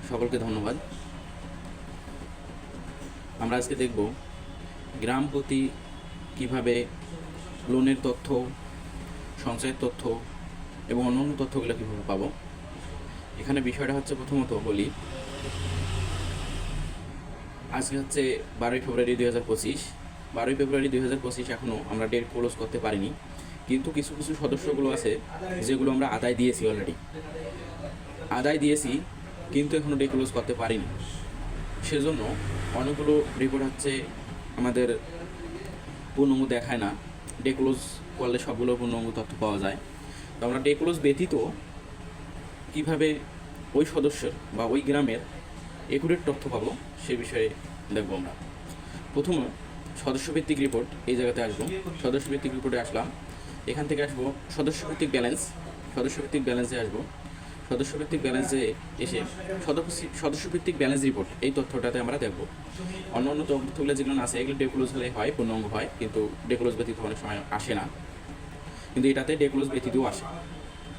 সকলকে ধন্যবাদ। আমরা আজকে দেখব গ্রাম প্রতি কীভাবে লোনের তথ্য, সঞ্চয়ের তথ্য এবং অন্যান্য তথ্যগুলো কীভাবে পাবো। এখানে বিষয়টা হচ্ছে, প্রথমত বলি, আজকে হচ্ছে 12ই ফেব্রুয়ারি 2025। 12ই ফেব্রুয়ারি 2025 এখনও আমরা ডেট ক্লোজ করতে পারিনি, কিন্তু কিছু কিছু সদস্যগুলো আছে যেগুলো আমরা আদায় দিয়েছি, অলরেডি আদায় দিয়েছি, কিন্তু এখনও ডে ক্লোজ করতে পারিনি। সেজন্য অনেকগুলো রিপোর্ট হচ্ছে আমাদের পূর্ণাঙ্গ দেখায় না। ডে ক্লোজ করলে সবগুলো পূর্ণাঙ্গ তথ্য পাওয়া যায়। তো আমরা ডে ক্লোজ ব্যতীত কীভাবে ওই সদস্যের বা ওই গ্রামের একুরেট তথ্য পাবো সে বিষয়ে দেখব আমরা। প্রথমে সদস্যভিত্তিক রিপোর্ট, এই জায়গাতে আসবো। সদস্যভিত্তিক রিপোর্টে আসলাম, এখান থেকে আসবো সদস্যভিত্তিক ব্যালেন্স। সদস্যভিত্তিক ব্যালেন্সে আসবো। সদস্যভিত্তিক ব্যালেন্সে এসে সদস্যভিত্তিক ব্যালেন্স রিপোর্ট, এই তথ্যটাতে আমরা দেখব। অন্য অন্য তথ্যগুলো যেগুলো আছে এগুলো ডেক্লোজ হলে হয়, পূর্ণাঙ্গ হয়, কিন্তু ডেক্লোজ ব্যতীত অনেক সময় আসে না, কিন্তু এটাতে ডেক্লোজ ব্যতীতও আসে।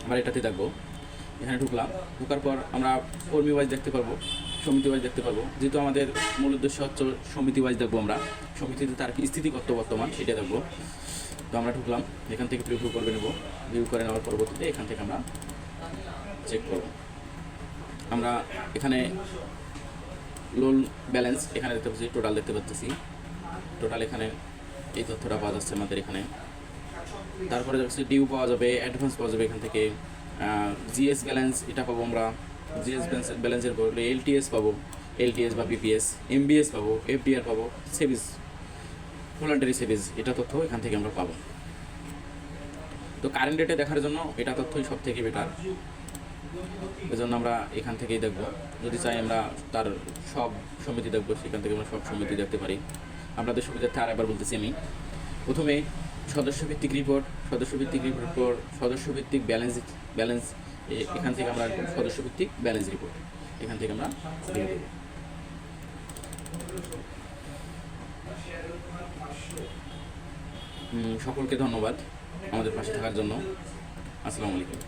আমরা এটাতে দেখব। এখানে ঢুকার পর আমরা কর্মী ওয়াইজ দেখতে পারবো, সমিতি ওয়াইজ দেখতে পারবো। যেহেতু আমাদের মূল উদ্দেশ্য হচ্ছে সমিতি ওয়াইজ দেখবো, আমরা সমিতিতে তার কি স্থিতি কত বর্তমান সেটা দেখবো। তো আমরা ঢুকলাম, এখান থেকে রিভিউ করে নেব। রিভিউ করে নেওয়ার পরবর্তীতে এখান থেকে আমরা চেক করব। আমরা এখানে লোন ব্যালেন্স এখানে দেখতে পাচ্ছি, টোটাল দেখতে পাচ্ছি। টোটাল এখানে এই তথ্যটা পাওয়া যাচ্ছে আমাদের এখানে। তারপরে দেখছি ডিউ পাওয়া যাবে, অ্যাডভান্স পাওয়া যাবে এখান থেকে। জিএস ব্যালেন্স এটা পাবো আমরা। জিএস ব্যালেন্সের পরে এলটিএস পাবো, এলটিএস বা পিপিএস, এমবিএস পাবো, এফডিআর পাবো, সেভিংস, ভলান্টারি সেভিংস, এটা তথ্য এখান থেকে আমরা পাবো। তো কারেন্ট ডেটে দেখার জন্য এটা তথ্যই সব থেকে বেটার, এজন্য আমরা এখান থেকেই দেখব। যদি চাই আমরা তার সব সমিতি দেখবো, সেখান থেকে আমরা সব সমিতি দেখতে পারি। আপনাদের সুবিধার্থে আর একবার বলতেছি আমি। প্রথমে সদস্যভিত্তিক রিপোর্ট, সদস্যভিত্তিক রিপোর্ট পর সদস্যভিত্তিক ব্যালেন্স এখান থেকে আমরা সদস্যভিত্তিক ব্যালেন্স রিপোর্ট এখান থেকে আমরা দিয়ে দেব। সকলকে ধন্যবাদ আমাদের পাশে থাকার জন্য। আসসালামু আলাইকুম।